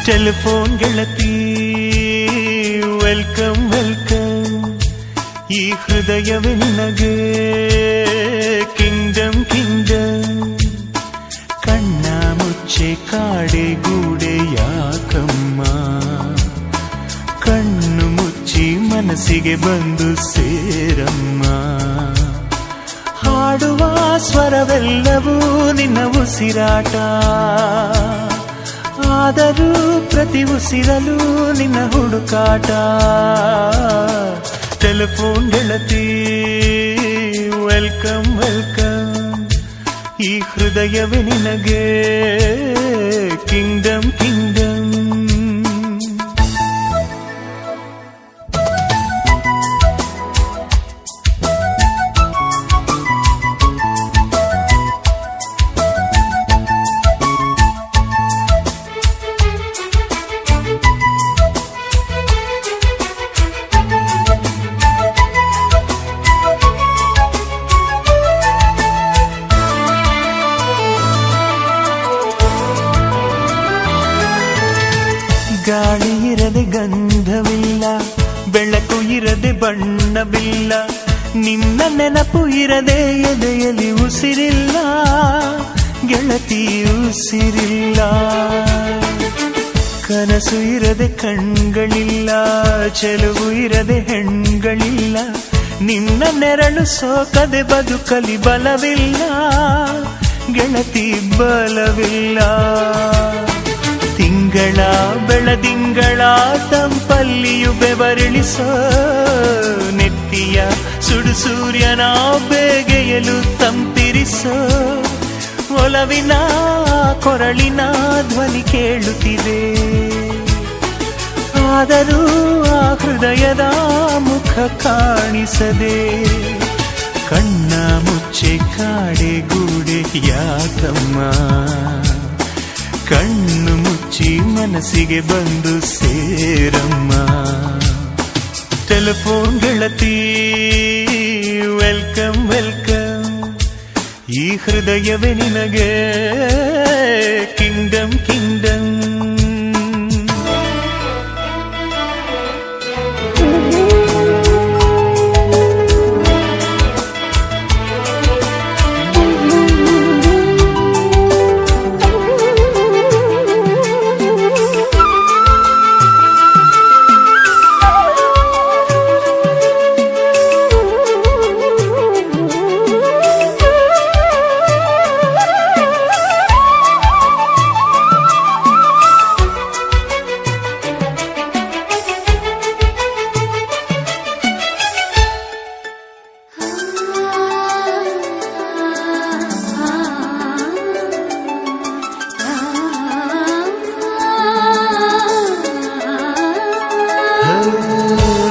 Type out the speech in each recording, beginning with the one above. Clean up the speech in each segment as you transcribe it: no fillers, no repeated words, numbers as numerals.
Telephone ಗೆಳತಿ welcome welcome, ಈ ಹೃದಯವೇ ನಿನಗೆ ಕಿಂಗ್ಡಮ್ ಕಿಂಗ್ಡಮ್. ಕಣ್ಣ ಮುಚ್ಚೆ ಕಾಡೆ ಗೂಡೆ ಯಾಕಮ್ಮ, ಕಣ್ಣು ಮುಚ್ಚಿ ಮನಸ್ಸಿಗೆ ಬಂದು ಸೇರಮ್ಮ. ಹಾಡುವ ಸ್ವರವೆಲ್ಲವೂ ನಿನ್ನ ಉಸಿರಾಟ, ಆದರೂ ಪ್ರತಿ ಉಸಿರಲು ನಿನ್ನ ಹುಡುಕಾಟ. ಟೆಲಿಫೋನ್ ಗೆಳತಿ ವೆಲ್ಕಮ್ ವೆಲ್ಕಮ್, ಈ ಹೃದಯವೇ ನಿನಗೆ ಕಿಂಗ್ಡಮ್ ಕಿಂಗ್ಡಮ್. ಗಾಳಿ ಇರದೆ ಗಂಧವಿಲ್ಲ, ಬೆಳಕು ಇರದೆ ಬಣ್ಣವಿಲ್ಲ, ನಿನ್ನ ನೆನಪು ಇರದೆ ಎದೆಯಲ್ಲಿ ಉಸಿರಿಲ್ಲ ಗೆಳತಿ ಉಸಿರಿಲ್ಲ. ಕನಸು ಇರದೆ ಕಣ್ಗಳಿಲ್ಲ, ಚೆಲುವು ಇರದೆ ಹೆಣ್ಗಳಿಲ್ಲ, ನಿನ್ನ ನೆರಳು ಸೋಕದೆ ಬದುಕಲಿ ಬಲವಿಲ್ಲ ಗೆಳತಿ ಬಲವಿಲ್ಲ. ತಿಂಗಳ ಬೆಳದಿಂಗಳ ತಂಪಲ್ಲಿಯು ಬೆವರಿಳಿಸೋ, ನೆತ್ತಿಯ ಸುಡು ಸೂರ್ಯನ ಬೇಗೆಯಲು ತಂಪಿರಿಸೋ, ಒಲವಿನ ಕೊರಳಿನ ಧ್ವನಿ ಕೇಳುತ್ತಿದೆ, ಆದರೂ ಆ ಹೃದಯದ ಮುಖ ಕಾಣಿಸದೆ. ಕಣ್ಣ ಮುಚ್ಚೆ ಕಾಡೆ ಗೂಡೆ ಯಾಕಮ್ಮ, ಕಣ್ಣು ಮುಚ್ಚಿ ಮನಸ್ಸಿಗೆ ಬಂದು ಸೇರಮ್ಮ. ಟೆಲಿಫೋನ್ ಗೆಳತಿ ವೆಲ್ಕಮ್ ವೆಲ್ಕಮ್, ಈ ಹೃದಯವೇ ನಿನಗೆ ಕಿಂಗ್ಡಮ್ ಕಿಂಗ್ಡಮ್.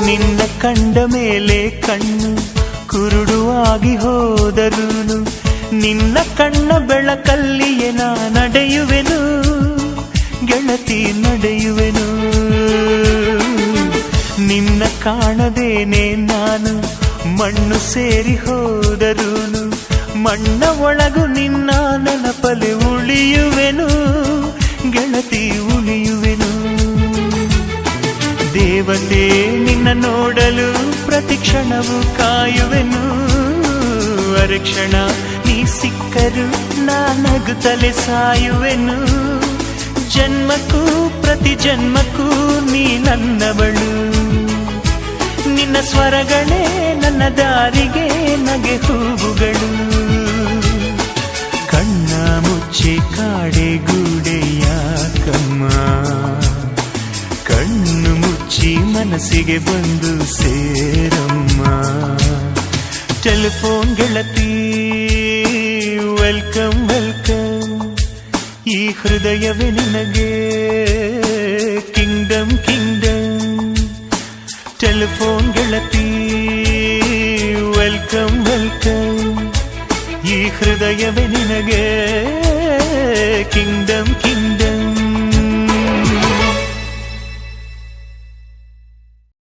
ನಿನ್ನ ಕಂಡ ಮೇಲೆ ಕಣ್ಣು ಕುರುಡುವಾಗಿ ಹೋದರೂನು, ನಿನ್ನ ಕಣ್ಣ ಬೆಳಕಲ್ಲಿಯೇ ನಾ ನಡೆಯುವೆನು ಗೆಳತಿ ನಡೆಯುವೆನು. ನಿನ್ನ ಕಾಣದೇನೆ ನಾನು ಮಣ್ಣು ಸೇರಿ ಹೋದರೂನು, ಮಣ್ಣ ಒಳಗು ನಿನ್ನ ನೆನಪಲೆ ಉಳಿಯುವೆನು ಗೆಳತಿ ಉಳಿಯುವೆನು. ದೇವತೆ ನಿನ್ನ ನೋಡಲು ಪ್ರತಿಕ್ಷಣವು ಕಾಯುವೆನು, ಅರಕ್ಷಣ ನೀ ಸಿಕ್ಕರು ನಾನಗುತ್ತಲೆ ಸಾಯುವೆನು. ಜನ್ಮಕ್ಕೂ ಪ್ರತಿ ಜನ್ಮಕ್ಕೂ ನೀ ನನ್ನವಳು, ನಿನ್ನ ಸ್ವರಗಳೇ ನನ್ನ ದಾರಿಗೆ ನಗೆ ಹೂವುಗಳು. ಕಣ್ಣ ಮುಚ್ಚೆ ಕಾಡೆ ಗೂಡೆ ಯಾಕಮ್ಮ, ಕಣ್ಣು ಮುಚ್ಚಿ ಮನಸ್ಸಿಗೆ ಬಂದು ಸೇರಮ್ಮ. ಟೆಲಿಫೋನ್ ಗೆಳತಿ ವೆಲ್ಕಮ್ ವೆಲ್ಕಮ್, ಈ ಹೃದಯವೇ ನಿನಗೆ ಕಿಂಗ್ಡಮ್ ಕಿಂಗ್ಡಮ್. ಟೆಲಿಫೋನ್ ಗೆಳತಿ ವೆಲ್ಕಮ್ ವೆಲ್ಕಮ್, ಈ ಹೃದಯವೇ ನಿನಗೆ